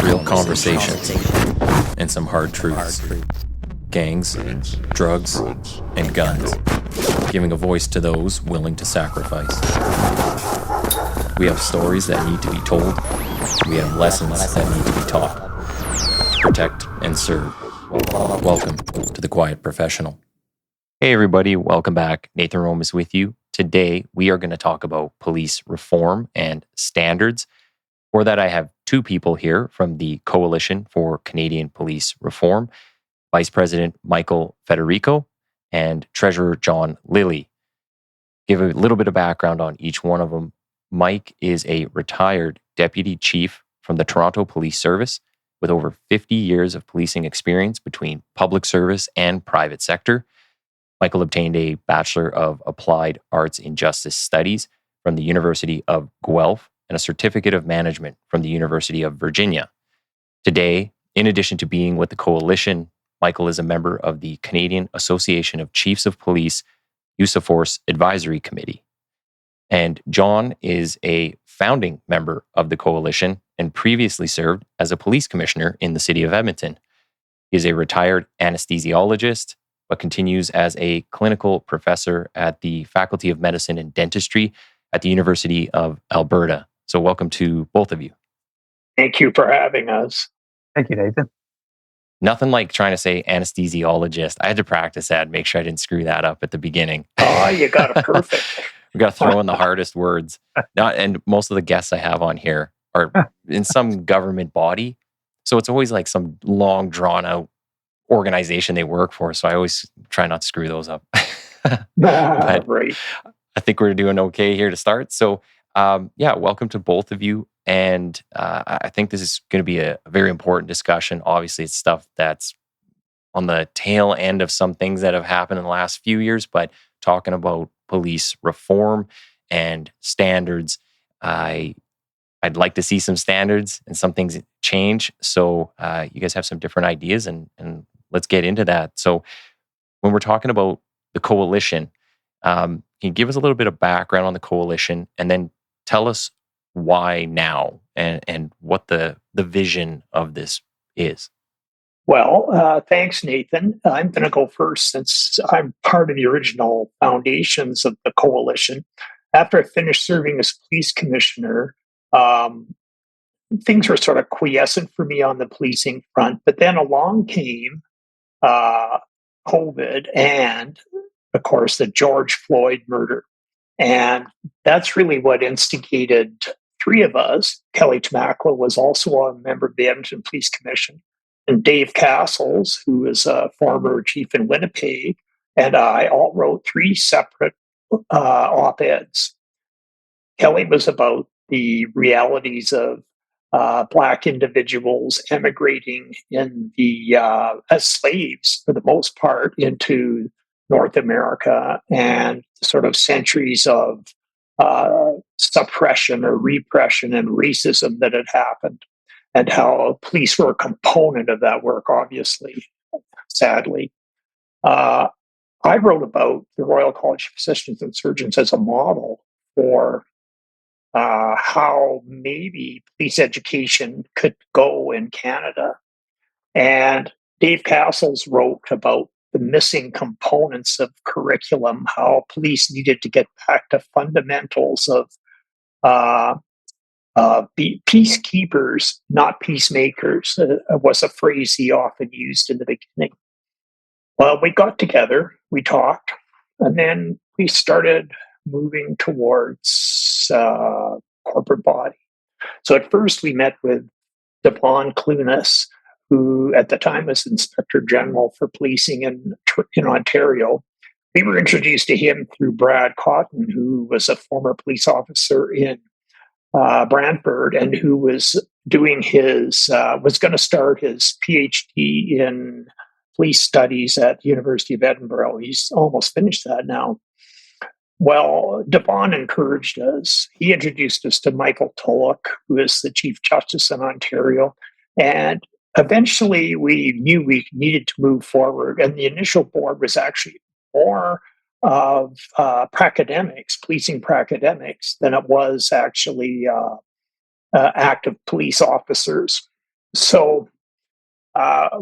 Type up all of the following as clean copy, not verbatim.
real conversations, and some hard truths. Gangs, drugs, and guns. Giving a voice to those willing to sacrifice. We have stories that need to be told. We have lessons that need to be taught. Protect and serve. Welcome to The Quiet Professional. Hey everybody, welcome back. Nathan Rome is with you. Today, we are going to talk about police reform and standards. For that, I have two people here from the Coalition for Canadian Police Reform, Vice President Michael Federico and Treasurer John Lille. Give a little bit of background on each one of them. Mike is a retired deputy chief from the Toronto Police Service with over 50 years of policing experience between public service and private sector. Michael obtained a Bachelor of Applied Arts in Justice Studies from the University of Guelph and a Certificate of Management from the University of Virginia. Today, in addition to being with the Coalition, Michael is a member of the Canadian Association of Chiefs of Police Use of Force Advisory Committee. And John is a founding member of the Coalition and previously served as a police commissioner in the city of Edmonton. He is a retired anesthesiologist, but continues as a clinical professor at the Faculty of Medicine and Dentistry at the University of Alberta. So welcome to both of you. Thank you for having us. Thank you, Nathan. Nothing like trying to say anesthesiologist. I had to practice that, make sure I didn't screw that up at the beginning. Oh, you got it perfect. We got to throw in the hardest words. And most of the guests I have on here are in some government body. So it's always like some long drawn out organization they work for. So I always try not to screw those up. But right. I think we're doing okay here to start. So welcome to both of you. And I think this is going to be a very important discussion. Obviously, it's stuff that's on the tail end of some things that have happened in the last few years, but talking about police reform and standards, I'd like to see some standards and some things change. So you guys have some different ideas and let's get into that. So when we're talking about the Coalition, can you give us a little bit of background on the Coalition and then tell us why now and what the vision of this is? Well, thanks, Nathan. I'm going to go first since I'm part of the original foundations of the Coalition. After I finished serving as police commissioner, things were sort of quiescent for me on the policing front. But then along came COVID and, of course, the George Floyd murder. And that's really what instigated three of us. Kelly Tamakla was also a member of the Edmonton Police Commission. And Dave Castles, who is a former chief in Winnipeg, and I all wrote three separate op-eds. Kelly was about the realities of Black individuals emigrating as slaves, for the most part, into North America and sort of centuries of suppression or repression and racism that had happened, and how police were a component of that work, obviously, sadly. I wrote about the Royal College of Physicians and Surgeons as a model for how maybe police education could go in Canada. And Dave Castles wrote about the missing components of curriculum, how police needed to get back to fundamentals of peacekeepers, not peacemakers, was a phrase he often used in the beginning. Well, we got together, we talked, and then we started moving towards corporate body. So at first we met with Devon Clunas, who at the time was Inspector General for Policing in Ontario. We were introduced to him through Brad Cotton, who was a former police officer in Brantford and who was doing was going to start his PhD in police studies at the University of Edinburgh. He's almost finished that now. Well, Devon encouraged us. He introduced us to Michael Tulloch, who is the Chief Justice in Ontario. And eventually we knew we needed to move forward. And the initial board was actually more of policing pracademics, than it was actually active police officers. So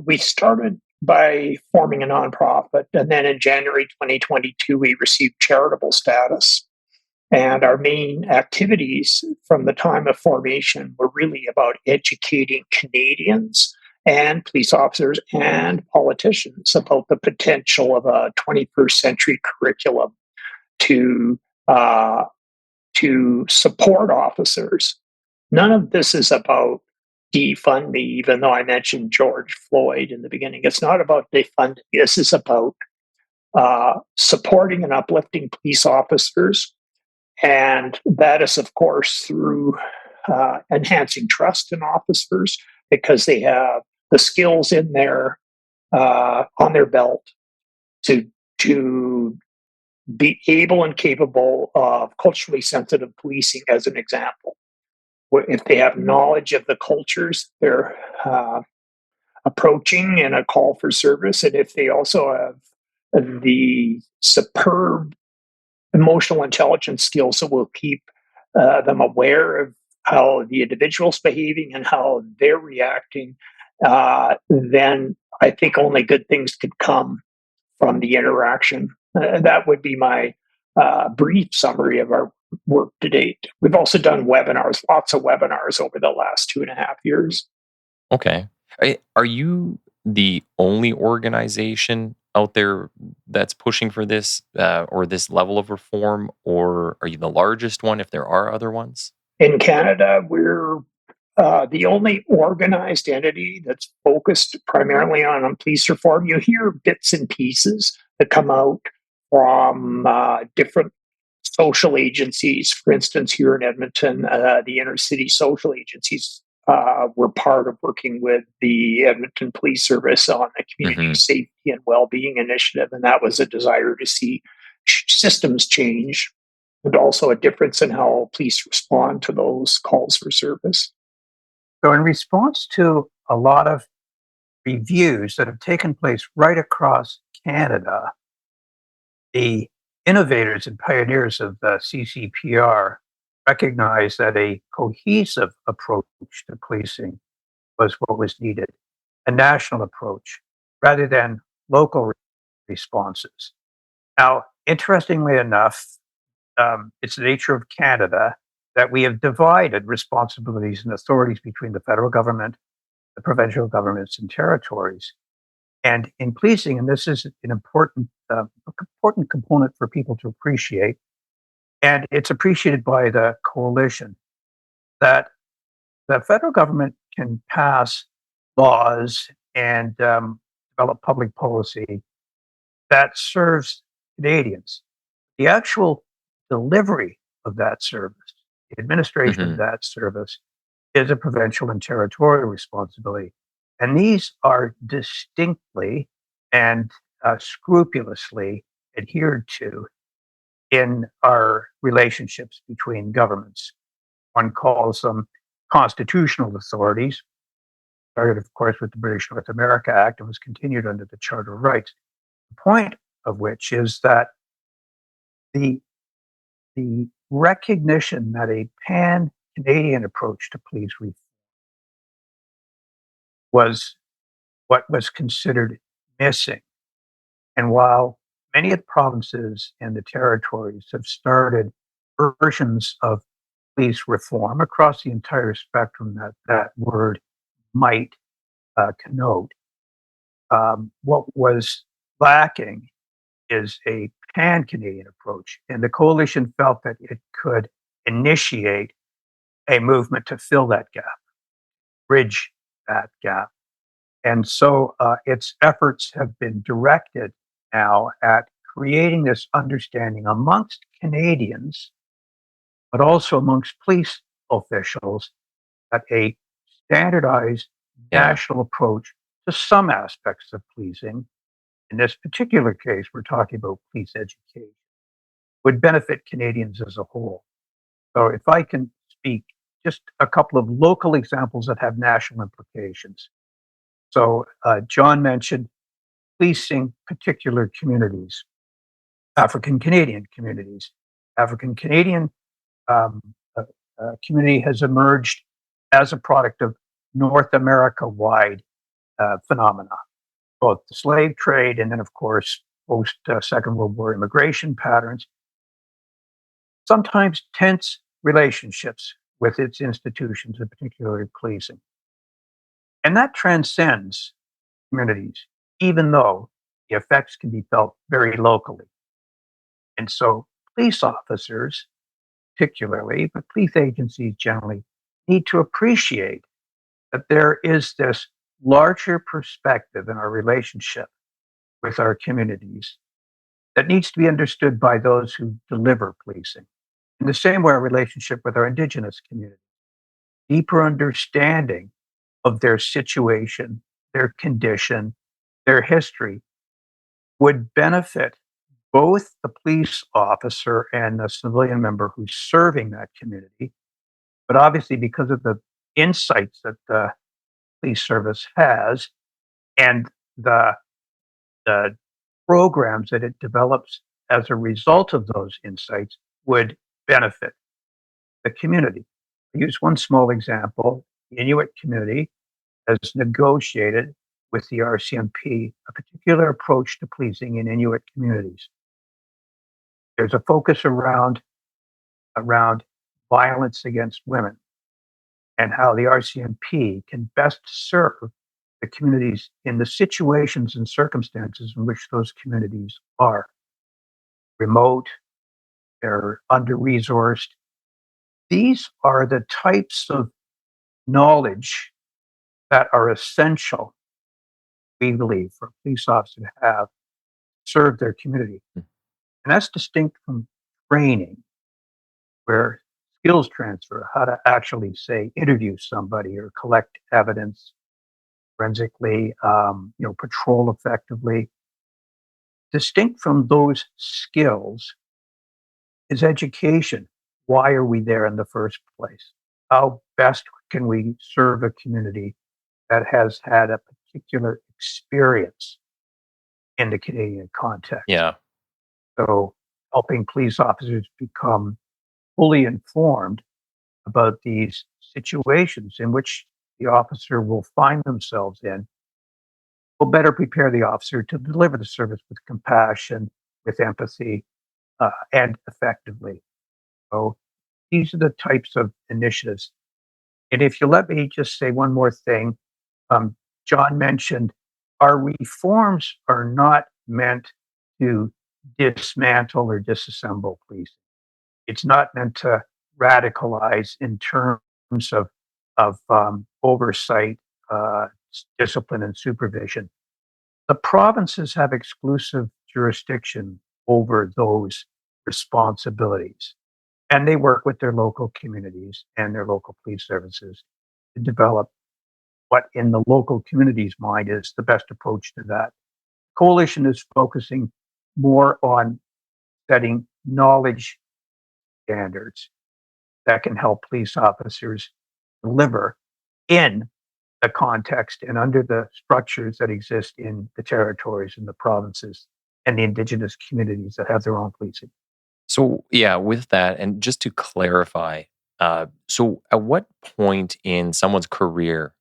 we started by forming a nonprofit, and then in January 2022, we received charitable status. And our main activities from the time of formation were really about educating Canadians and police officers and politicians about the potential of a 21st century curriculum to uh, to support officers. None of this is about defund me, even though I mentioned George Floyd in the beginning. It's not about defunding. This is about supporting and uplifting police officers. And that is, of course, through enhancing trust in officers because they have the skills in their on their belt to to be able and capable of culturally sensitive policing, as an example. If they have knowledge of the cultures they're approaching in a call for service, and if they also have the superb emotional intelligence skills that will keep them aware of how the individual's behaving and how they're reacting, then I think only good things could come from the interaction. That would be my brief summary of our work to date. We've also done webinars, lots of webinars over the last 2.5 years. Okay. Are you the only organization out there that's pushing for this or this level of reform, or are you the largest one if there are other ones? In Canada, we're the only organized entity that's focused primarily on police reform. You hear bits and pieces that come out from different social agencies. For instance, here in Edmonton, the inner city social agencies were part of working with the Edmonton Police Service on the community Hmm. safety and well-being initiative, and that was a desire to see systems change, and also a difference in how police respond to those calls for service. So, in response to a lot of reviews that have taken place right across Canada, the innovators and pioneers of the C-CPR recognized that a cohesive approach to policing was what was needed, a national approach rather than local responses. Now, interestingly enough, it's the nature of Canada that we have divided responsibilities and authorities between the federal government, the provincial governments, and territories. And in policing, and this is an important component for people to appreciate, and it's appreciated by the coalition, that the federal government can pass laws and develop public policy that serves Canadians. The actual delivery of that service, the administration of Hmm. that service, is a provincial and territorial responsibility. And these are distinctly and scrupulously adhered to in our relationships between governments. One calls them constitutional authorities, started, of course, with the British North America Act and was continued under the Charter of Rights. The point of which is that the the recognition that a pan Canadian approach to police reform was what was considered missing. And while many of the provinces and the territories have started versions of police reform across the entire spectrum that that word might connote, what was lacking is a pan Canadian approach. And the coalition felt that it could initiate a movement to fill that gap, bridge that gap. And so its efforts have been directed now at creating this understanding amongst Canadians, but also amongst police officials, that a standardized Yeah. national approach to some aspects of policing, in this particular case, we're talking about police education, would benefit Canadians as a whole. So if I can speak just a couple of local examples that have national implications. So John mentioned policing particular communities, African Canadian communities. African Canadian um, uh, community has emerged as a product of North America-wide phenomena, both the slave trade and then, of course, post Second World War immigration patterns, sometimes tense relationships with its institutions, and particularly policing. And that transcends communities, even though the effects can be felt very locally. And so police officers, particularly, but police agencies generally, need to appreciate that there is this larger perspective in our relationship with our communities that needs to be understood by those who deliver policing. In the same way, our relationship with our Indigenous community, deeper understanding of their situation, their condition, their history would benefit both the police officer and the civilian member who's serving that community. But obviously, because of the insights that the police service has and the programs that it develops as a result of those insights would benefit the community. I'll use one small example. The Inuit community has negotiated with the RCMP a particular approach to policing in Inuit communities. There's a focus around violence against women and how the RCMP can best serve the communities in the situations and circumstances in which those communities are remote, they're under-resourced. These are the types of knowledge that are essential, we believe, for a police officer to have serve their community. And that's distinct from training, where skills transfer, how to actually, say, interview somebody or collect evidence forensically, patrol effectively. Distinct from those skills is education. Why are we there in the first place? How best can we serve a community that has had a particular experience in the Canadian context? Yeah. So helping police officers become fully informed about these situations in which the officer will find themselves in will better prepare the officer to deliver the service with compassion, with empathy, and effectively. So these are the types of initiatives. And if you let me just say one more thing, John mentioned our reforms are not meant to dismantle or disassemble policing. It's not meant to radicalize in terms of oversight, discipline, and supervision. The provinces have exclusive jurisdiction over those responsibilities, and they work with their local communities and their local police services to develop what in the local community's mind is the best approach to that. Coalition is focusing more on setting knowledge standards that can help police officers deliver in the context and under the structures that exist in the territories and the provinces and the Indigenous communities that have their own policing. So, yeah, with that, and just to clarify, so at what point in someone's career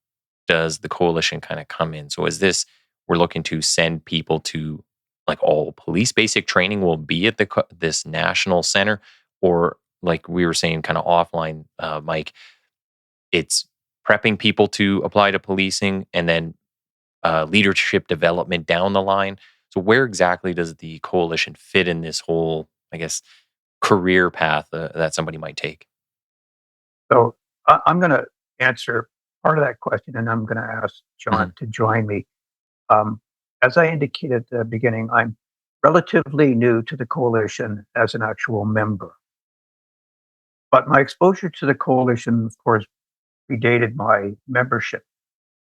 does the coalition kind of come in? So, is this we're looking to send people to like all police basic training will be at this national center, or like we were saying, kind of offline, Mike, it's prepping people to apply to policing, and then leadership development down the line. So, where exactly does the coalition fit in this whole, I guess, career path that somebody might take? So I'm going to answer part of that question, and I'm going to ask Mhm. John to join me. Um, as I indicated at the beginning, I'm relatively new to the coalition as an actual member. But my exposure to the coalition, of course, predated my membership.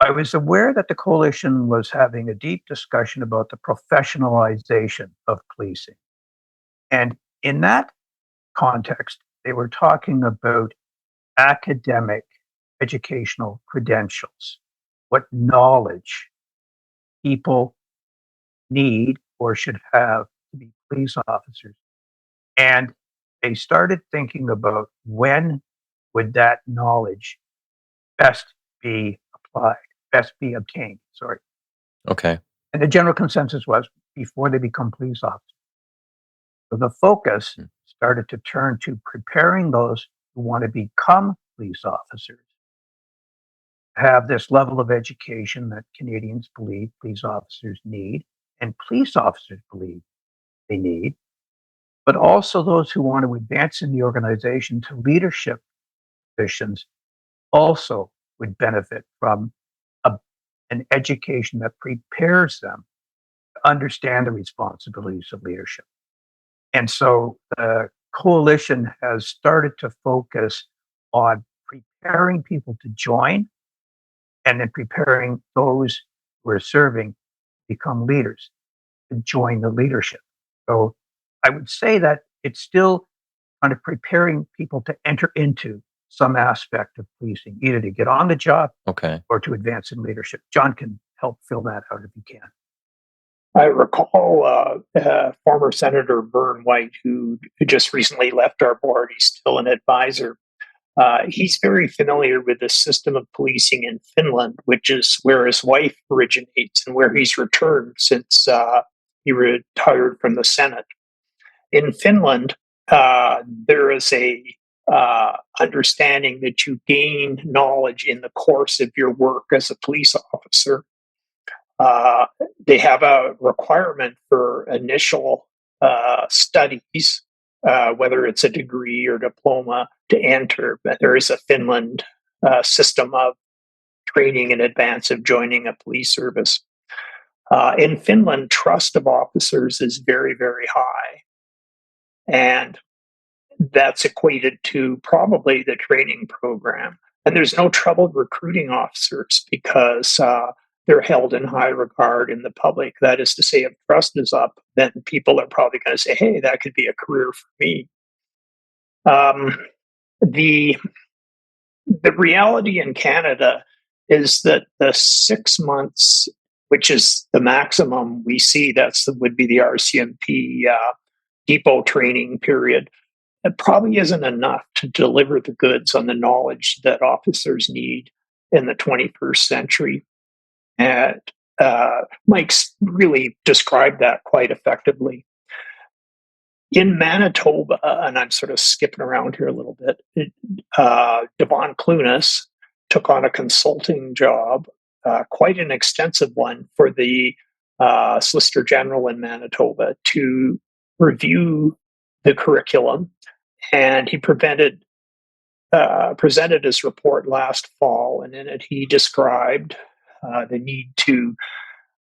I was aware that the coalition was having a deep discussion about the professionalization of policing. And in that context, they were talking about academic educational credentials, what knowledge people need or should have to be police officers. And they started thinking about when would that knowledge best be be obtained. Sorry. Okay. And the general consensus was before they become police officers. So the focus started to turn to preparing those who want to become police officers, have this level of education that Canadians believe police officers need, and police officers believe they need, but also those who want to advance in the organization to leadership positions also would benefit from an education that prepares them to understand the responsibilities of leadership. And so the coalition has started to focus on preparing people to join and then preparing those who are serving to become leaders, to join the leadership. So I would say that it's still kind of preparing people to enter into some aspect of policing, either to get on the job Okay. or to advance in leadership. John can help fill that out if he can. I recall former Senator Vern White, who just recently left our board. He's still an advisor. He's very familiar with the system of policing in Finland, which is where his wife originates and where he's returned since he retired from the Senate. In Finland, there is a understanding that you gain knowledge in the course of your work as a police officer. They have a requirement for initial studies, whether it's a degree or diploma, to enter. But there is a Finland system of training in advance of joining a police service. In Finland, trust of officers is very, very high. And that's equated to probably the training program. And there's no trouble recruiting officers because they're held in high regard in the public. That is to say, if trust is up, then people are probably going to say, hey, that could be a career for me. The reality in Canada is that the 6 months, which is the maximum we see, would be the RCMP depot training period. It probably isn't enough to deliver the goods on the knowledge that officers need in the 21st century. And Mike's really described that quite effectively. In Manitoba, and I'm sort of skipping around here a little bit, Devon Clunas took on a consulting job, quite an extensive one, for the Solicitor General in Manitoba to review the curriculum. And he presented his report last fall, and in it he described the need to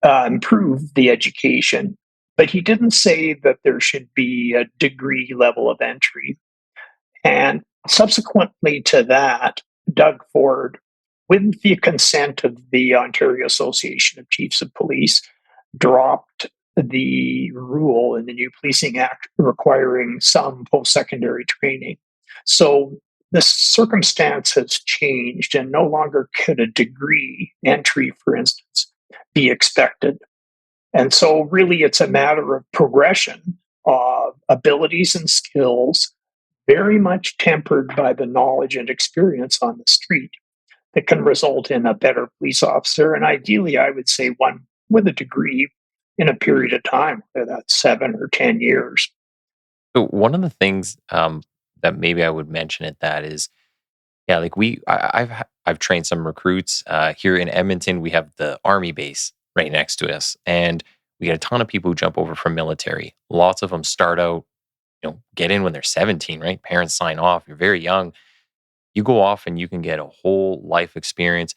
improve the education. But he didn't say that there should be a degree level of entry. And subsequently to that, Doug Ford, with the consent of the Ontario Association of Chiefs of Police, dropped the rule in the new Policing Act requiring some post-secondary training. So the circumstance has changed, and no longer could a degree entry, for instance, be expected. And so really it's a matter of progression of abilities and skills, very much tempered by the knowledge and experience on the street, that can result in a better police officer. And ideally, I would say one with a degree in a period of time, whether that's 7 or 10 years. So one of the things that maybe I would mention at that is, yeah, like I've trained some recruits here in Edmonton. We have the Army base right next to us, and we get a ton of people who jump over from military. Lots of them start out, get in when they're 17, right? Parents sign off. You're very young. You go off and you can get a whole life experience,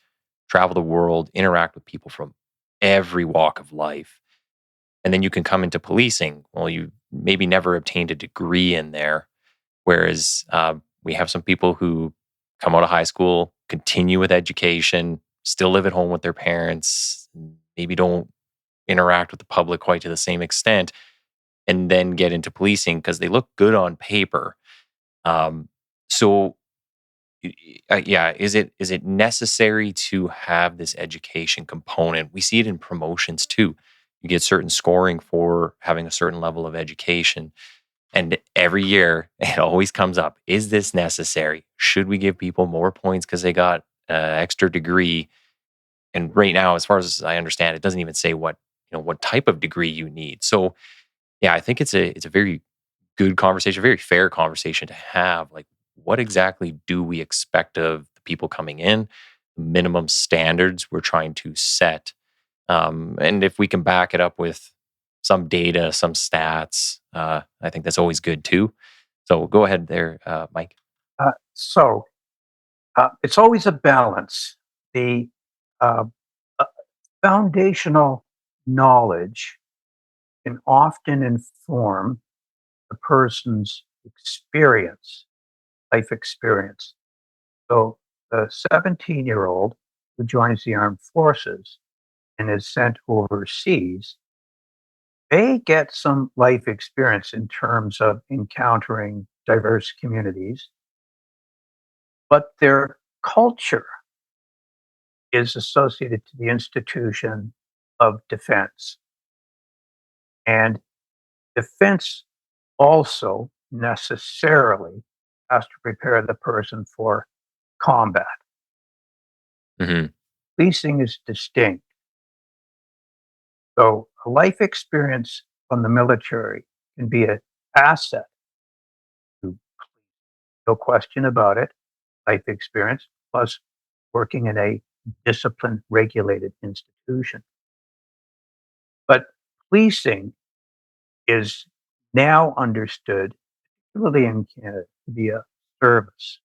travel the world, interact with people from every walk of life. And then you can come into policing. Well, you maybe never obtained a degree in there. Whereas we have some people who come out of high school, continue with education, still live at home with their parents, maybe don't interact with the public quite to the same extent, and then get into policing because they look good on paper. Is it necessary to have this education component? We see it in promotions too. You get certain scoring for having a certain level of education. And every year it always comes up. Is this necessary? Should we give people more points because they got an extra degree? And right now, as far as I understand, it doesn't even say what type of degree you need. So yeah, I think it's a very good conversation, very fair conversation to have. Like, what exactly do we expect of the people coming in? Minimum standards we're trying to set, and if we can back it up with some data, some stats, I think that's always good too. So go ahead there, Mike. So it's always a balance. The uh, uh, foundational knowledge can often inform the person's experience, life experience. So the 17-year-old who joins the armed forces and is sent overseas, they get some life experience in terms of encountering diverse communities, but their culture is associated to the institution of defense. And defense also necessarily has to prepare the person for combat. Hmm. Policing is distinct. So a life experience from the military can be an asset, to, no question about it, life experience, plus working in a disciplined, regulated institution. But policing is now understood, particularly in Canada, to be a service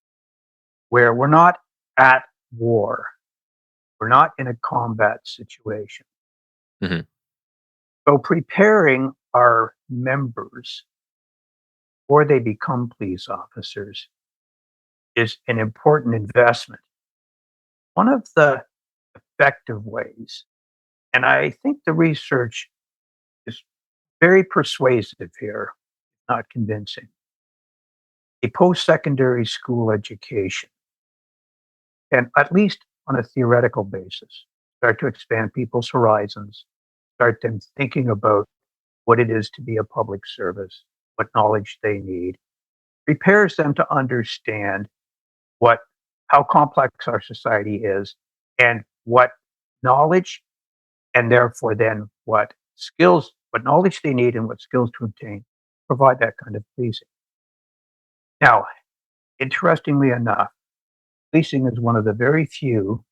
where we're not at war. We're not in a combat situation. Hmm. So preparing our members before they become police officers is an important investment. One of the effective ways, and I think the research is very persuasive here, not convincing, a post-secondary school education, and at least on a theoretical basis, start to expand people's horizons, start them thinking about what it is to be a public service, what knowledge they need, prepares them to understand what how complex our society is and what knowledge and therefore then what skills, what knowledge they need and what skills to obtain, provide that kind of policing. Now, interestingly enough, policing is one of the very few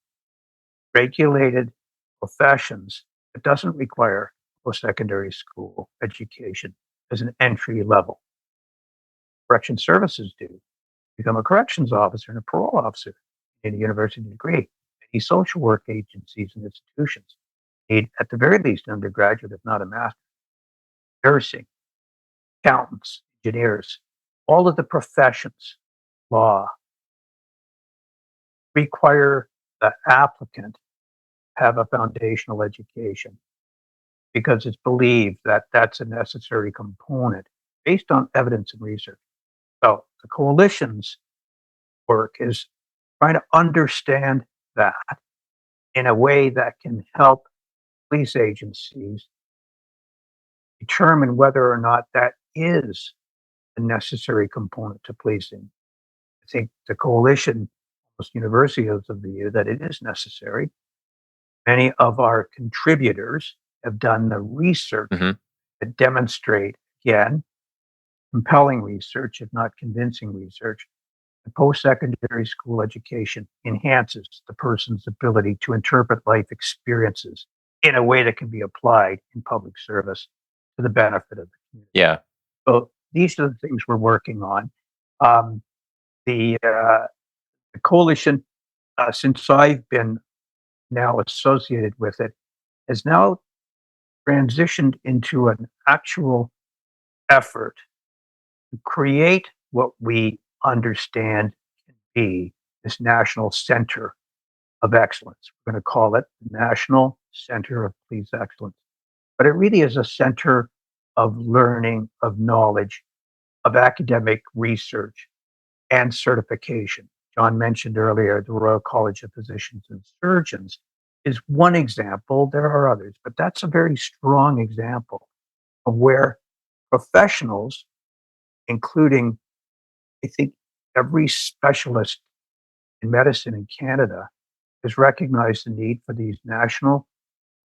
regulated professions that doesn't require post-secondary school education as an entry level. Correction services do. Become a corrections officer and a parole officer in a university degree. Many social work agencies and institutions need, at the very least, an undergraduate, if not a master's. Nursing, accountants, engineers, all of the professions, law, require the applicant have a foundational education because it's believed that that's a necessary component based on evidence and research. So the coalition's work is trying to understand that in a way that can help police agencies determine whether or not that is a necessary component to policing. I think the coalition almost universally is of the view that it is necessary. Many of our contributors have done the research Hmm. that demonstrate, again, compelling research, if not convincing research, the post-secondary school education enhances the person's ability to interpret life experiences in a way that can be applied in public service to the benefit of the community. Yeah. So these are the things we're working on. Um, the coalition, since I've been now associated with it, has now transitioned into an actual effort to create what we understand can be this national center of excellence. We're going to call it the National Center of Police Excellence. But it really is a center of learning, of knowledge, of academic research, and certification. John mentioned earlier the Royal College of Physicians and Surgeons is one example. There are others, but that's a very strong example of where professionals, including, I think, every specialist in medicine in Canada, has recognized the need for these national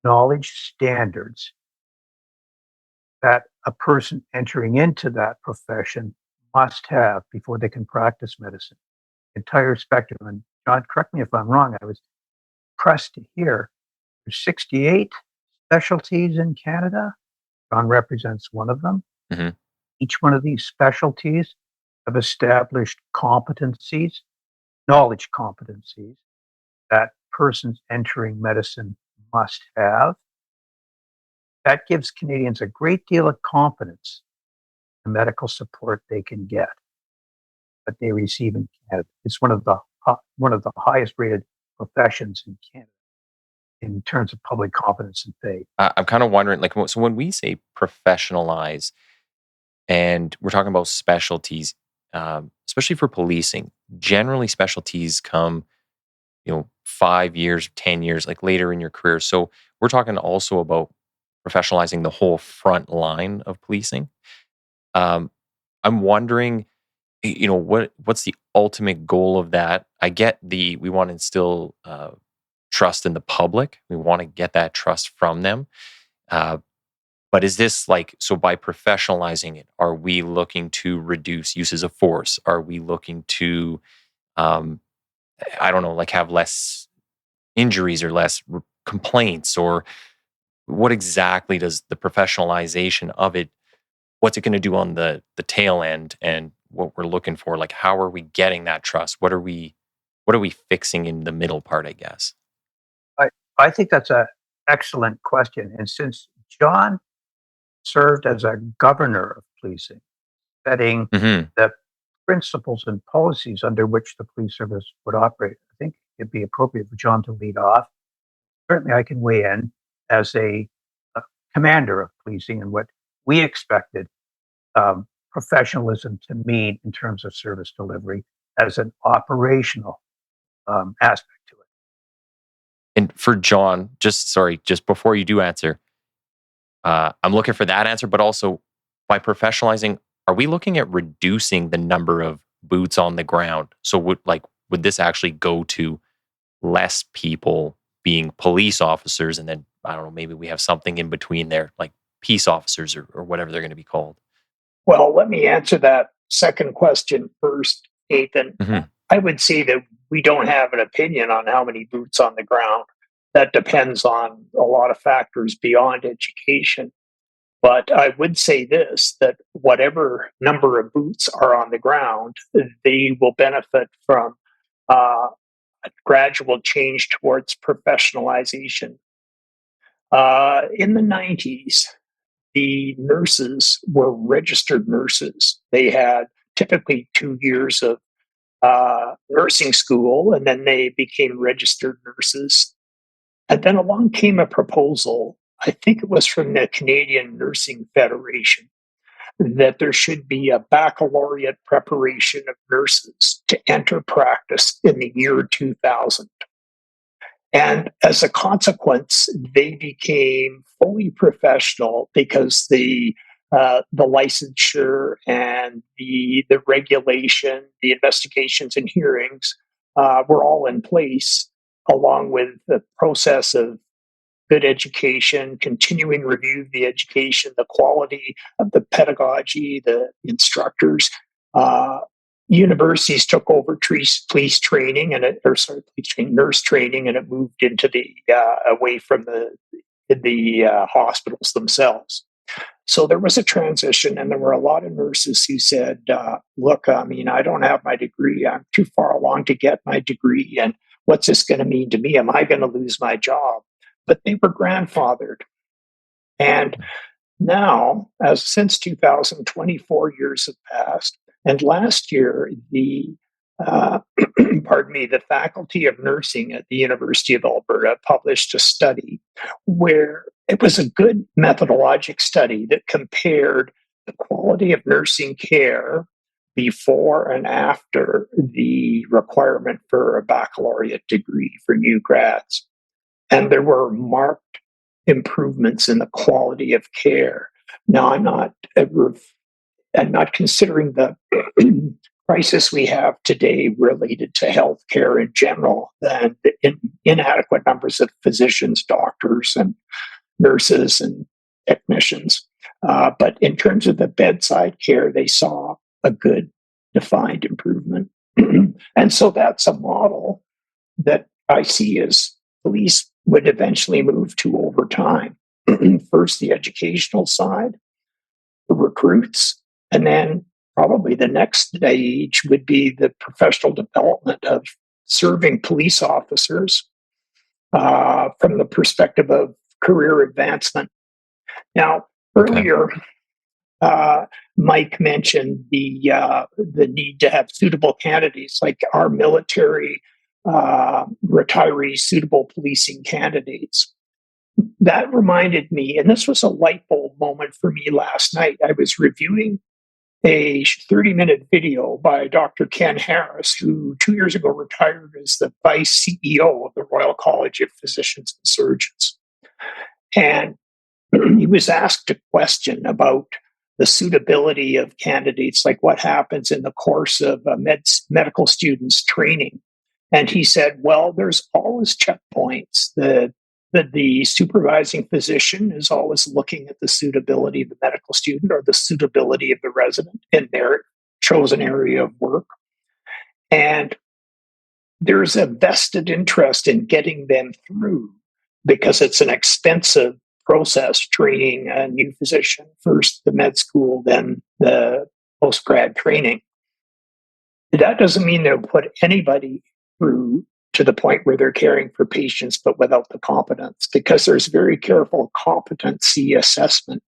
knowledge standards that a person entering into that profession must have before they can practice medicine. Entire spectrum. And John, correct me if I'm wrong, I was pressed to hear there's 68 specialties in Canada. John represents one of them. Mhm. Each one of these specialties have established competencies, knowledge competencies that persons entering medicine must have. That gives Canadians a great deal of confidence in the medical support they can get, that they receive in Canada. It's one of the highest rated professions in Canada in terms of public confidence and faith. I'm kind of wondering, like, so when we say professionalize, and we're talking about specialties, especially for policing, generally specialties come, 5 years, 10 years, like later in your career. So we're talking also about professionalizing the whole front line of policing. Um, I'm wondering, what's the ultimate goal of that? I get we want to instill trust in the public. We want to get that trust from them. But is this so by professionalizing it, are we looking to reduce uses of force? Are we looking to, I don't know, have less injuries or less complaints? Or what exactly does the professionalization of it, what's it going to do on the tail end, and what we're looking for? Like, how are we getting that trust? What are we fixing in the middle part, I guess? I think that's an excellent question. And since John served as a governor of policing, setting Mm-hmm. the principles and policies under which the police service would operate, I think it'd be appropriate for John to lead off. Certainly, I can weigh in as a commander of policing and what we expected professionalism to mean in terms of service delivery as an operational aspect to it. And for John, just before you do answer, I'm looking for that answer, but also by professionalizing, are we looking at reducing the number of boots on the ground? So would this actually go to less people being police officers, and then, I don't know, maybe we have something in between there, like peace officers or whatever they're going to be called? Well, let me answer that second question first, Nathan. Mm-hmm. I would say that we don't have an opinion on how many boots on the ground. That depends on a lot of factors beyond education. But I would say this, that whatever number of boots are on the ground, they will benefit from a gradual change towards professionalization. In the 90s, the nurses were registered nurses. They had typically 2 years of nursing school, and then they became registered nurses. And then along came a proposal, I think it was from the Canadian Nursing Federation, that there should be a baccalaureate preparation of nurses to enter practice in the year 2000. And as a consequence, they became fully professional because the licensure and the regulation, the investigations and hearings were all in place, along with the process of good education, continuing review of the education, the quality of the pedagogy, the instructors. Universities took over police training nurse training, and it moved into the away from the hospitals themselves. So there was a transition, and there were a lot of nurses who said, "Look, I mean, I don't have my degree. I'm too far along to get my degree, and what's this going to mean to me? Am I going to lose my job?" But they were grandfathered, and now, since 2024 years have passed, and last year the faculty of nursing at the University of Alberta published a study where it was a good methodologic study that compared the quality of nursing care before and after the requirement for a baccalaureate degree for new grads. And there were marked improvements in the quality of care. Now, I'm not considering the crisis we have today related to healthcare in general and the inadequate numbers of physicians, doctors, and nurses and technicians. But in terms of the bedside care, they saw a good defined improvement. And so that's a model that I see as police would eventually move to over time. First, the educational side, the recruits, and then probably the next stage would be the professional development of serving police officers from the perspective of career advancement. Now, Okay. earlier, Mike mentioned the need to have suitable candidates, like our military retirees, suitable policing candidates. That reminded me, and this was a light bulb moment for me last night. I was reviewing a 30-minute video by Dr. Ken Harris, who 2 years ago retired as the vice CEO of the Royal College of Physicians and Surgeons. And he was asked a question about the suitability of candidates, like what happens in the course of a medical student's training. And he said, well, there's always checkpoints. The supervising physician is always looking at the suitability of the medical student or the suitability of the resident in their chosen area of work. And there's a vested interest in getting them through because it's an expensive process training a new physician, first the med school, then the post-grad training. That doesn't mean they'll put anybody through to the point where they're caring for patients, but without the competence, because there's very careful competency assessment.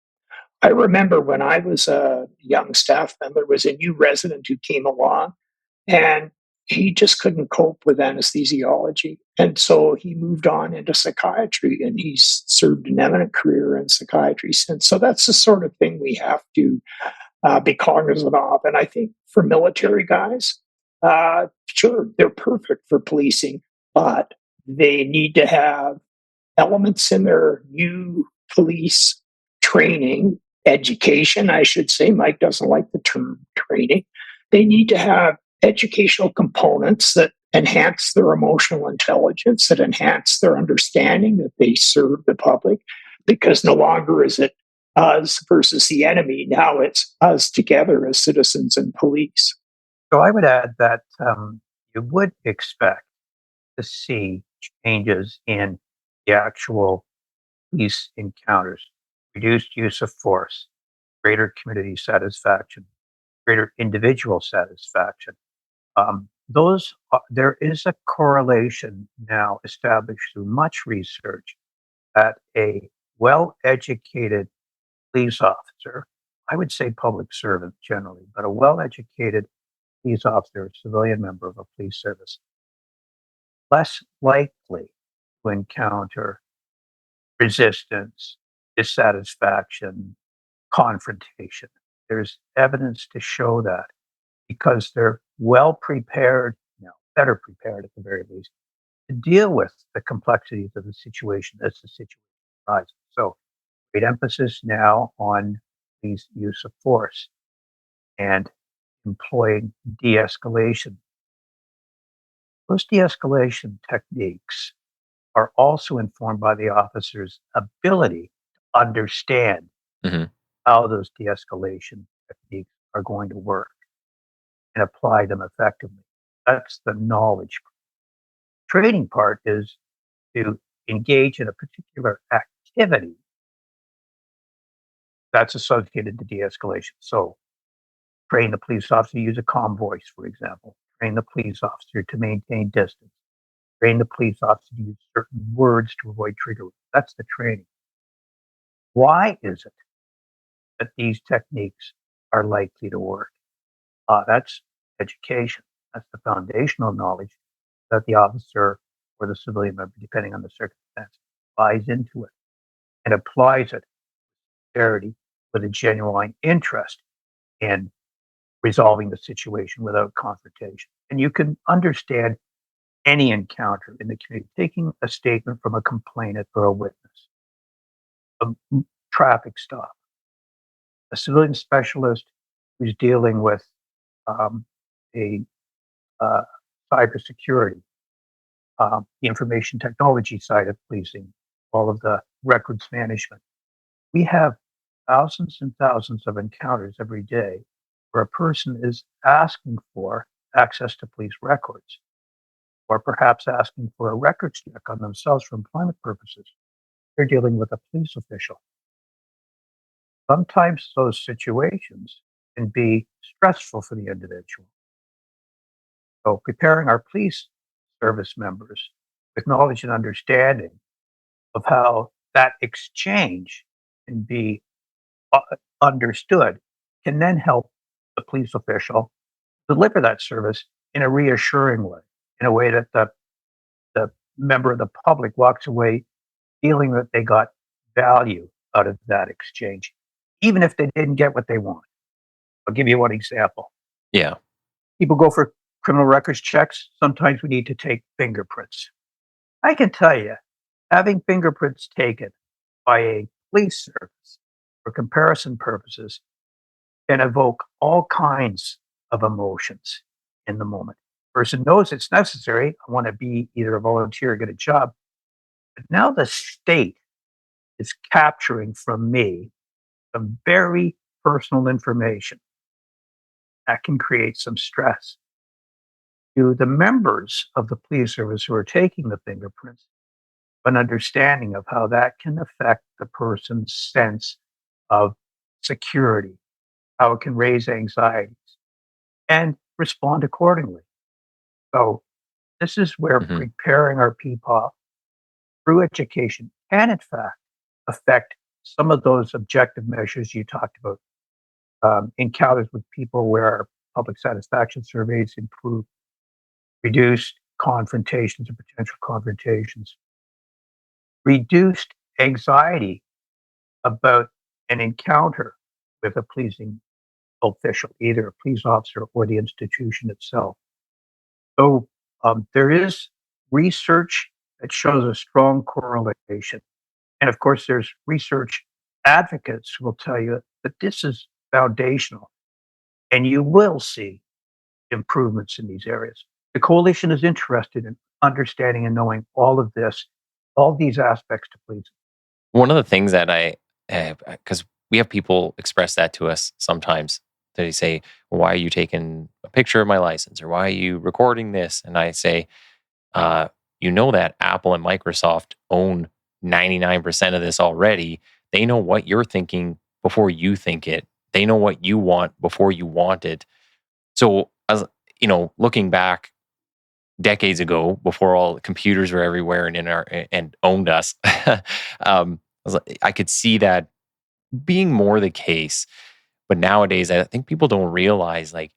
I remember when I was a young staff member, there was a new resident who came along and he just couldn't cope with anesthesiology. And so he moved on into psychiatry and he's served an eminent career in psychiatry since. So that's the sort of thing we have to be cognizant of. And I think for military guys, sure, they're perfect for policing, but they need to have elements in their new police training, education, I should say. Mike doesn't like the term training. They need to have educational components that enhance their emotional intelligence, that enhance their understanding that they serve the public, because no longer is it us versus the enemy. Now it's us together as citizens and police. So I would add that you would expect to see changes in the actual police encounters, reduced use of force, greater community satisfaction, greater individual satisfaction. There is a correlation now established through much research that a well-educated police officer, I would say public servant generally, but a well-educated police officer, civilian member of a police service, less likely to encounter resistance, dissatisfaction, confrontation. There's evidence to show that because they're well prepared, better prepared at the very least, to deal with the complexities of the situation as the situation arises. So, great emphasis now on these use of force and employing de-escalation. Those de-escalation techniques are also informed by the officer's ability to understand how those de-escalation techniques are going to work and apply them effectively. That's the knowledge. Training part is to engage in a particular activity that's associated to de-escalation. So train the police officer to use a calm voice, for example. Train the police officer to maintain distance. Train the police officer to use certain words to avoid trigger words. That's the training. Why is it that these techniques are likely to work? That's education. That's the foundational knowledge that the officer or the civilian member, depending on the circumstance, buys into it and applies it with sincerity, with a genuine interest in resolving the situation without confrontation. And you can understand any encounter in the community, taking a statement from a complainant or a witness, a traffic stop, a civilian specialist who's dealing with a cybersecurity, the information technology side of policing, all of the records management. We have thousands and thousands of encounters every day where a person is asking for access to police records, or perhaps asking for a records check on themselves for employment purposes. They're dealing with a police official. Sometimes those situations can be stressful for the individual. So preparing our police service members with knowledge and understanding of how that exchange can be understood can then help the police official deliver that service in a reassuring way, in a way that the member of the public walks away feeling that they got value out of that exchange, even if they didn't get what they want. I'll give you one example. Yeah. People go for criminal records checks. Sometimes we need to take fingerprints. I can tell you, having fingerprints taken by a police service for comparison purposes can evoke all kinds of emotions in the moment. Person knows it's necessary. I want to be either a volunteer or get a job. But now the state is capturing from me some very personal information that can create some stress. To the members of the police service who are taking the fingerprints, an understanding of how that can affect the person's sense of security, how it can raise anxieties, and respond accordingly. So this is where Hmm. preparing our people through education can, in fact, affect some of those objective measures you talked about. Encounters with people where our public satisfaction surveys improve, reduced confrontations or potential confrontations, reduced anxiety about an encounter with a policing official, either a police officer or the institution itself. So there is research that shows a strong correlation. And of course, there's research advocates who will tell you that this is foundational and you will see improvements in these areas. The coalition is interested in understanding and knowing all of this, all these aspects to policing. One of the things that because we have people express that to us sometimes. They say, well, "Why are you taking a picture of my license?" or "Why are you recording this?" And I say, uh, "You know that Apple and Microsoft own 99% of this already. They know what you're thinking before you think it. They know what you want before you want it." So, as looking back decades ago, before all computers were everywhere and in our and owned us, I could see that being more the case. But nowadays, I think people don't realize, like,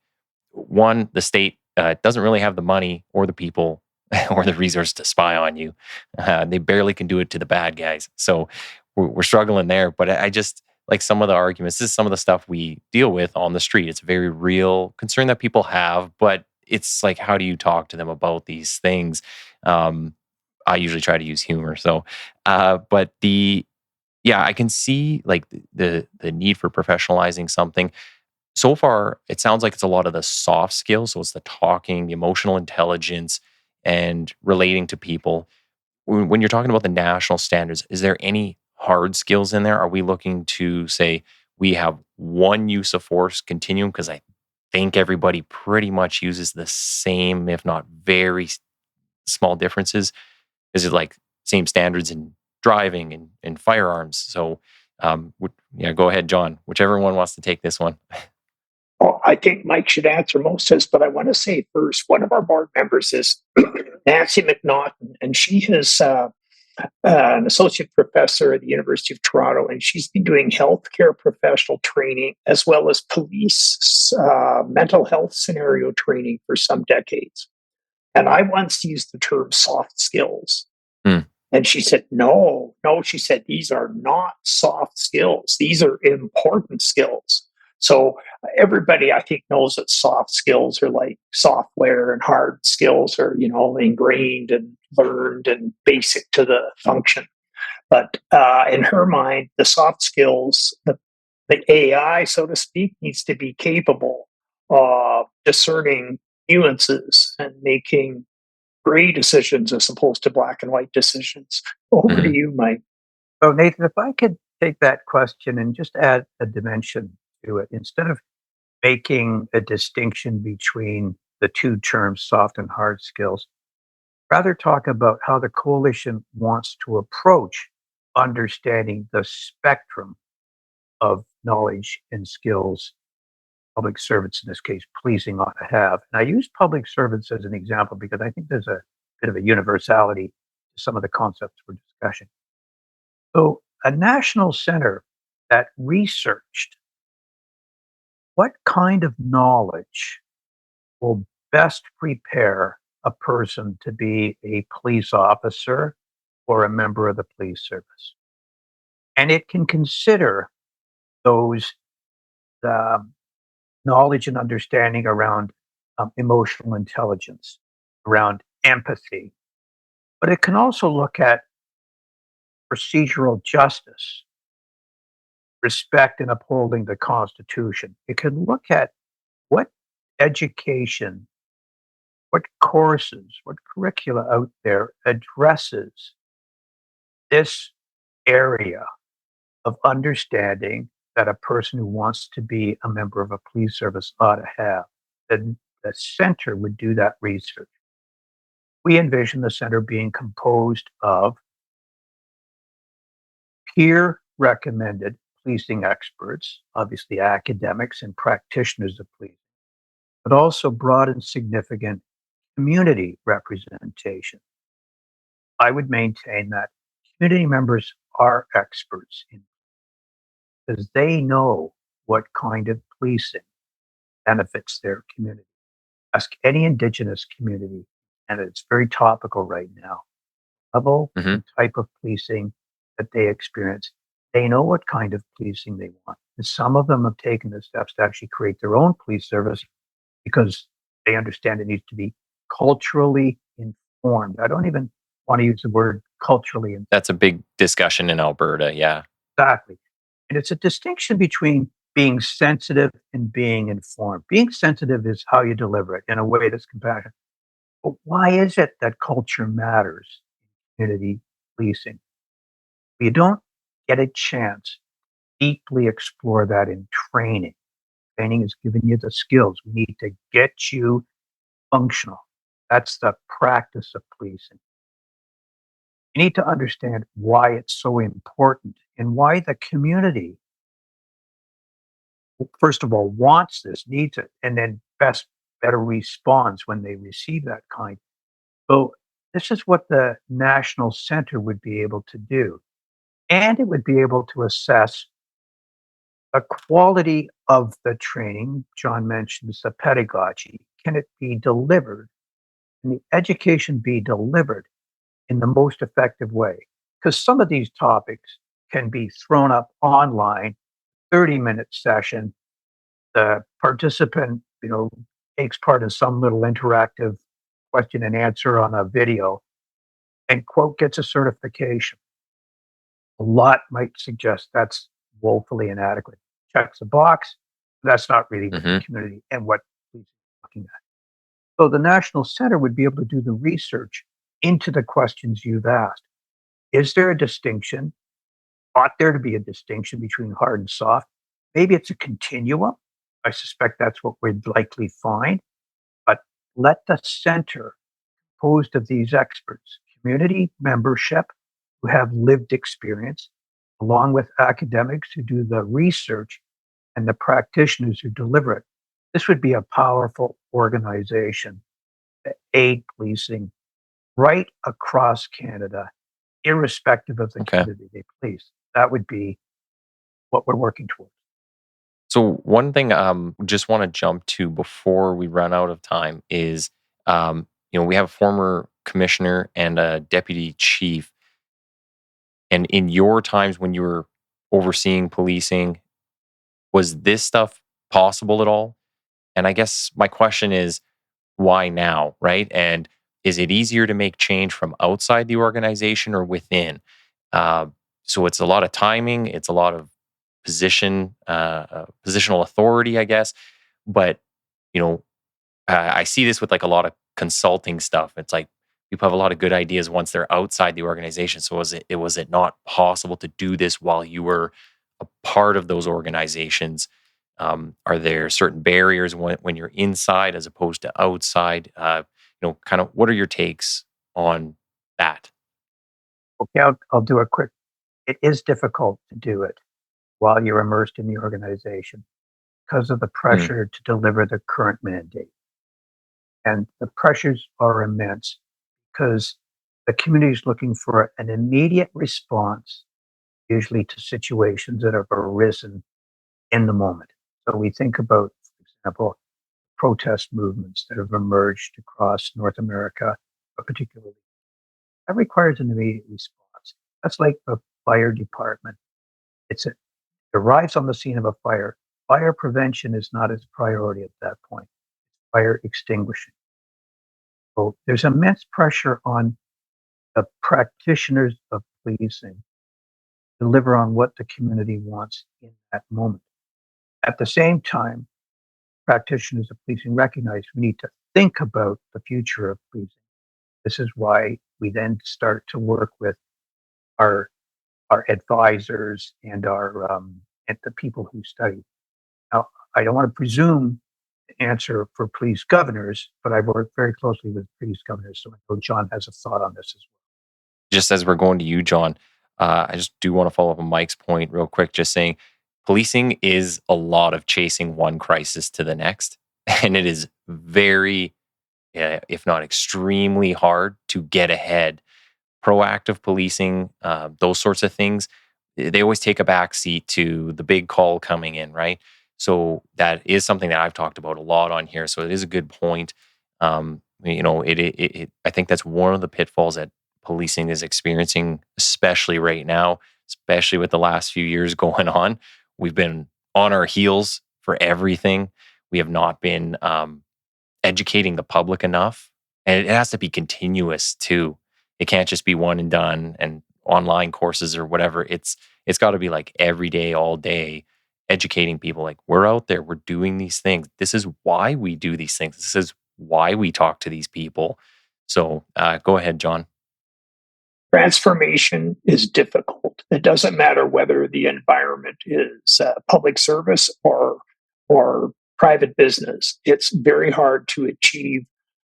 one, the state doesn't really have the money or the people or the resource to spy on you. They barely can do it to the bad guys. So we're struggling there. But I just like some of the arguments. This is some of the stuff we deal with on the street. It's a very real concern that people have, but it's like, how do you talk to them about these things? I usually try to use humor. So, but yeah, I can see like the need for professionalizing something. So far, it sounds like it's a lot of the soft skills. So it's the talking, the emotional intelligence, and relating to people. When you're talking about the national standards, is there any hard skills in there? Are we looking to say we have one use of force continuum? Because I think everybody pretty much uses the same, if not very small differences. Is it like same standards in driving and firearms? So, yeah, go ahead, John. Whichever one wants to take this one. Well, I think Mike should answer most of this, but I want to say first, one of our board members is Nancy McNaughton, and she is an associate professor at the University of Toronto, and she's been doing healthcare professional training as well as police mental health scenario training for some decades. And I once used the term soft skills. Hmm. And she said, no, she said, these are not soft skills. These are important skills. So everybody, I think, knows that soft skills are like software and hard skills are, ingrained and learned and basic to the function. But in her mind, the soft skills, the AI, so to speak, needs to be capable discerning nuances and making gray decisions as opposed to black and white decisions. Over to Mhm. you, Mike. So, Nathan, if I could take that question and just add a dimension to it, instead of making a distinction between the two terms, soft and hard skills, rather talk about how the coalition wants to approach understanding the spectrum of knowledge and skills public servants, in this case, policing, ought to have. And I use public servants as an example because I think there's a bit of a universality to some of the concepts we're discussing. So, a national center that researched what kind of knowledge will best prepare a person to be a police officer or a member of the police service. And it can consider those um, knowledge and understanding around emotional intelligence, around empathy, but it can also look at procedural justice, respect and upholding the Constitution. It can look at what education, what courses, what curricula out there addresses this area of understanding that a person who wants to be a member of a police service ought to have. Then the center would do that research. We envision the center being composed of peer recommended policing experts, obviously academics and practitioners of policing, but also broad and significant community representation. I would maintain that community members are experts in because they know what kind of policing benefits their community. Ask any Indigenous community, and it's very topical right now. Level Mhm. and type of policing that they experience. They know what kind of policing they want. And some of them have taken the steps to actually create their own police service because they understand it needs to be culturally informed. I don't even want to use the word culturally That's a big discussion in Alberta, yeah. exactly. And it's a distinction between being sensitive and being informed. Being sensitive is how you deliver it in a way that's compassionate. But why is it that culture matters in community policing? You don't get a chance to deeply explore that in training. Training is giving you the skills. We need to get you functional. That's the practice of policing. You need to understand why it's so important and why the community, first of all, wants this, needs it, and then better responds when they receive that kind. So this is what the National Center would be able to do. And it would be able to assess the quality of the training. John mentions the pedagogy. Can it be delivered? Can the education be delivered in the most effective way? Because some of these topics can be thrown up online, 30-minute session. The participant, takes part in some little interactive question and answer on a video and quote gets a certification. A lot might suggest that's woefully inadequate. Checks a box. That's not really what the Mhm. community and what police are looking at. So the National Center would be able to do the research into the questions you've asked. Is there a distinction? Ought there to be a distinction between hard and soft? Maybe it's a continuum. I suspect that's what we'd likely find. But let the center, composed of these experts, community membership who have lived experience, along with academics who do the research and the practitioners who deliver it. This would be a powerful organization to aid policing right across Canada, irrespective of the Okay. community they police. That would be what we're working towards. So one thing just want to jump to before we run out of time is we have a former commissioner and a deputy chief. And in your times when you were overseeing policing, was this stuff possible at all? And I guess my question is, why now, right? And is it easier to make change from outside the organization or within? Uh, so it's a lot of timing, it's a lot of positional authority, I guess. But you know, I see this with like a lot of consulting stuff. It's like people have a lot of good ideas once they're outside the organization. So was it not possible to do this while you were a part of those organizations? Are there certain barriers when you're inside as opposed to outside? Kind of what are your takes on that? Okay, I'll do a quick. It is difficult to do it while you're immersed in the organization because of the Mm, pressure to deliver the current mandate. And the pressures are immense because the community is looking for an immediate response, usually to situations that have arisen in the moment. So we think about, for example, protest movements that have emerged across North America, but particularly that requires an immediate response. That's like the fire department. It arrives on the scene of a fire. Fire prevention is not its priority at that point. Fire extinguishing. So there's immense pressure on the practitioners of policing to deliver on what the community wants in that moment. At the same time, practitioners of policing recognize we need to think about the future of policing. This is why we then start to work with our our advisors and our and the people who study. Now, I don't want to presume to answer for police governors, but I've worked very closely with police governors, so I know John has a thought on this as well. just as we're going to you, John, I just do want to follow up on Mike's point real quick, just saying policing is a lot of chasing one crisis to the next. And it is very, if not extremely hard to get ahead. Proactive policing, those sorts of things, they always take a back seat to the big call coming in, right? So that is something that I've talked about a lot on here. So it is a good point. I think that's one of the pitfalls that policing is experiencing, especially right now, especially with the last few years going on. We've been on our heels for everything. We have not been educating the public enough, and it has to be continuous too. It can't just be one and done and online courses or whatever. It's got to be like every day, all day, educating people. Like we're out there, we're doing these things. This is why we do these things. This is why we talk to these people. So go ahead, John. Transformation is difficult. It doesn't matter whether the environment is public service or private business. It's very hard to achieve,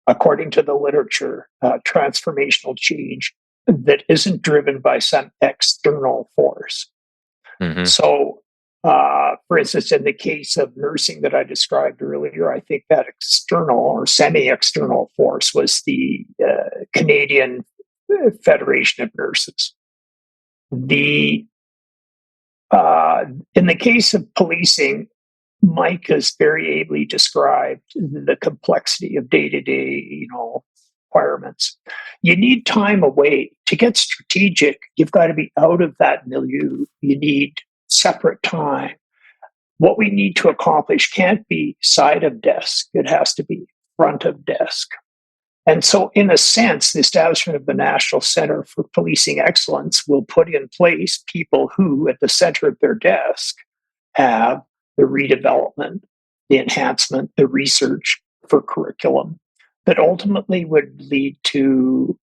according to the literature, transformational change that isn't driven by some external force. Hmm. So, for instance, in the case of nursing that I described earlier, I think that external or semi-external force was the Canadian Federation of Nurses. The in the case of policing, Mike has very ably described the complexity of day-to-day, requirements. You need time away to get strategic. You've got to be out of that milieu. You need separate time. What we need to accomplish can't be side of desk. It has to be front of desk. And so, in a sense, the establishment of the National Center for Policing Excellence will put in place people who, at the center of their desk, have the redevelopment, the enhancement, the research for curriculum that ultimately would lead to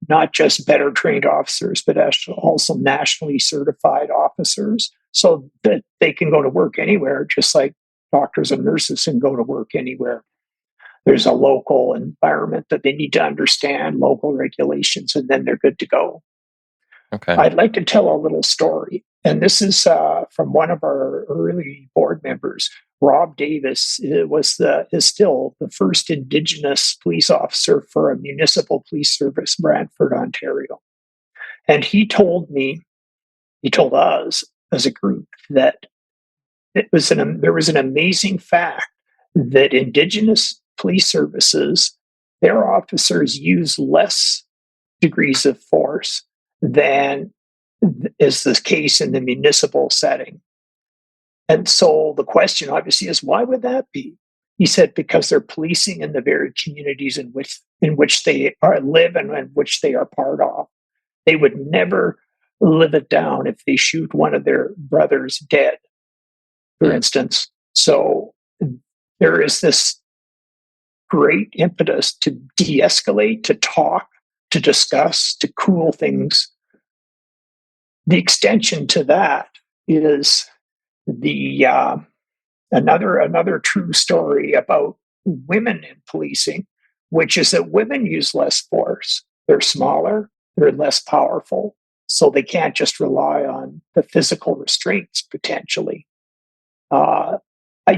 not just better trained officers, but also nationally certified officers so that they can go to work anywhere, just like doctors and nurses can go to work anywhere. There's a local environment that they need to understand, local regulations, and then they're good to go. Okay. I'd like to tell a little story. And this is from one of our early board members. Rob Davis is still the first Indigenous police officer for a municipal police service, Brantford, Ontario. And he told us as a group that there was an amazing fact that Indigenous police services, their officers use less degrees of force than is the case in the municipal setting. And so the question obviously is, why would that be? He said, because they're policing in the very communities in which they live and in which they are part of. They would never live it down if they shoot one of their brothers dead, for Mm. instance. So there is this great impetus to de-escalate, to talk, to discuss, to cool things. The extension to that is the another true story about women in policing, which is that women use less force. They're smaller, they're less powerful, so they can't just rely on the physical restraints potentially.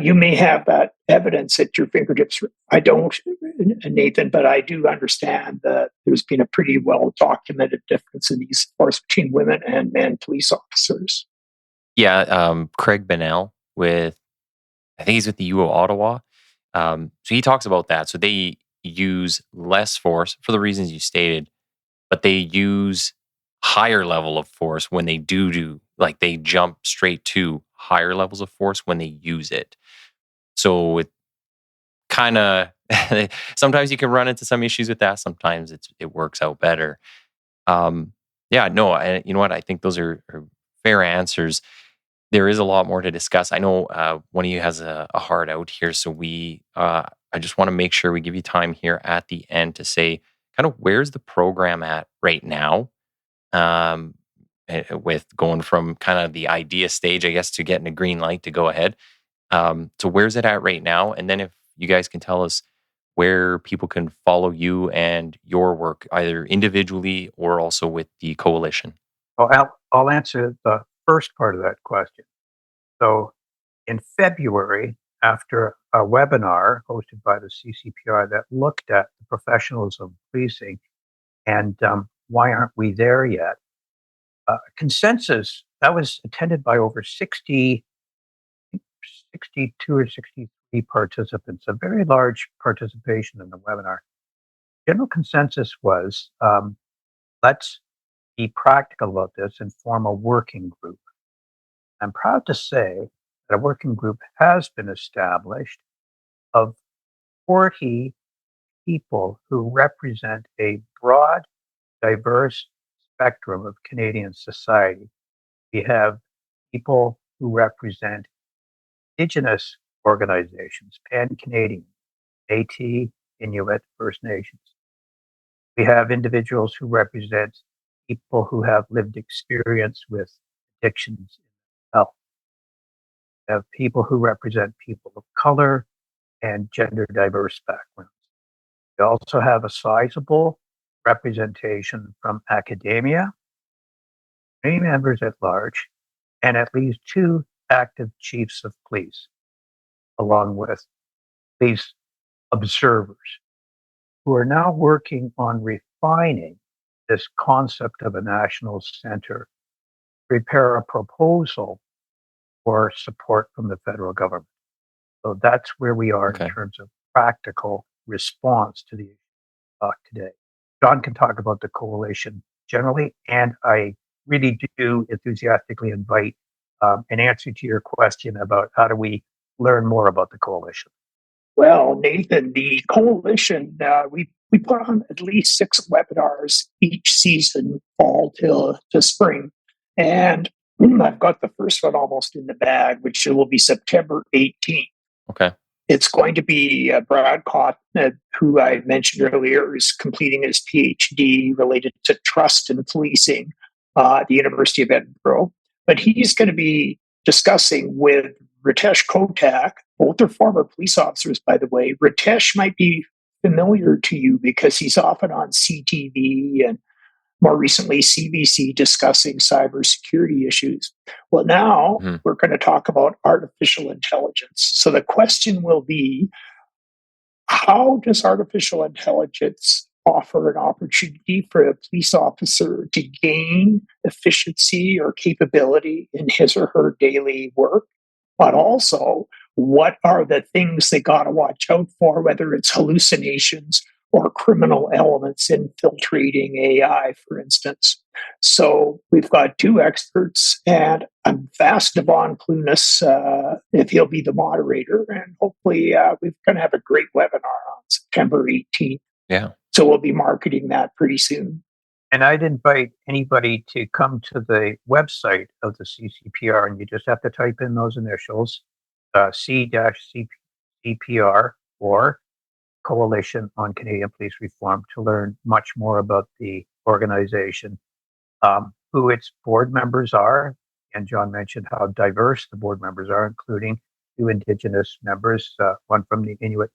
You may have that evidence at your fingertips. I don't, Nathan, but I do understand that there's been a pretty well documented difference in use of force between women and men police officers. Yeah, Craig Bennell I think he's with the U of Ottawa. So he talks about that. So they use less force for the reasons you stated, but they use higher level of force when they do like they jump straight to higher levels of force when they use it. So it kind of sometimes you can run into some issues with that. Sometimes it works out better. Yeah, no, you know what? I think those are fair answers. There is a lot more to discuss. I know one of you has a hard out here, so I just want to make sure we give you time here at the end to say kind of where's the program at right now, with going from kind of the idea stage, I guess, to getting a green light to go ahead. So where's it at right now? And then if you guys can tell us where people can follow you and your work, either individually or also with the coalition. Well, I'll answer the first part of that question. So in February, after a webinar hosted by the C-CPR that looked at the professionalism of policing and why aren't we there yet, consensus that was attended by over 62 or 63 participants, a very large participation in the webinar. General consensus was let's be practical about this and form a working group. I'm proud to say that a working group has been established of 40 people who represent a broad, diverse spectrum of Canadian society. We have people who represent Indigenous organizations, Pan-Canadian, Métis, Inuit, First Nations. We have individuals who represent people who have lived experience with addictions in health. We have people who represent people of color and gender diverse backgrounds. We also have a sizable representation from academia, community members at large, and at least 2 active chiefs of police, along with police observers, who are now working on refining this concept of a national center, prepare a proposal for support from the federal government. So that's where we are in terms of practical response to the issue today. John can talk about the coalition generally, and I really do enthusiastically invite an answer to your question about how do we learn more about the coalition. Well, Nathan, the coalition, we put on at least 6 webinars each season, fall to spring. And I've got the first one almost in the bag, which will be September 18th. Okay. It's going to be Brad Cotton, who I mentioned earlier, is completing his PhD related to trust in policing at the University of Edinburgh. But he's going to be discussing with Ritesh Kotak. Both are former police officers, by the way. Ritesh might be familiar to you because he's often on CTV and more recently CBC discussing cybersecurity issues. Well, now we're going to talk about artificial intelligence. So the question will be, how does artificial intelligence offer an opportunity for a police officer to gain efficiency or capability in his or her daily work? But also, what are the things they got to watch out for, whether it's hallucinations or criminal elements infiltrating AI, for instance? So we've got 2 experts, and I'm asked Devon Clunas if he'll be the moderator, and hopefully we're going to have a great webinar on September 18th. Yeah. So we'll be marketing that pretty soon. And I'd invite anybody to come to the website of the C-CPR, and you just have to type in those initials, C-CPR, or Coalition on Canadian Police Reform to learn much more about the organization, who its board members are. And John mentioned how diverse the board members are, including 2 Indigenous members, one from the Inuit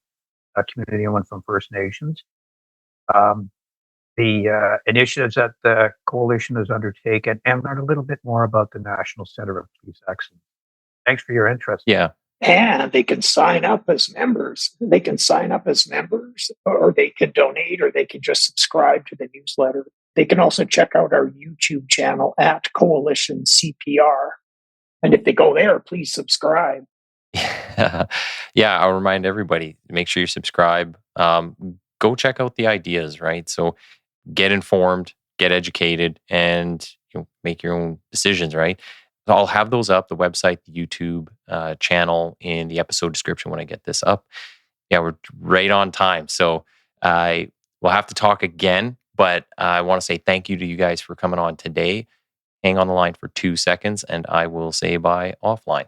community and one from First Nations. The initiatives that the coalition has undertaken, and learn a little bit more about the National Center of Police Excellence. Thanks for your interest. Yeah. And they can sign up as members. They can sign up as members, or they can donate, or they can just subscribe to the newsletter. They can also check out our YouTube channel at Coalition CPR. And if they go there, please subscribe. Yeah, I'll remind everybody, make sure you subscribe. Go check out the ideas, right? So get informed, get educated, and make your own decisions, right? So I'll have those up, the website, the YouTube channel, in the episode description when I get this up. Yeah, we're right on time. So we'll have to talk again, but I want to say thank you to you guys for coming on today. Hang on the line for 2 seconds, and I will say bye offline.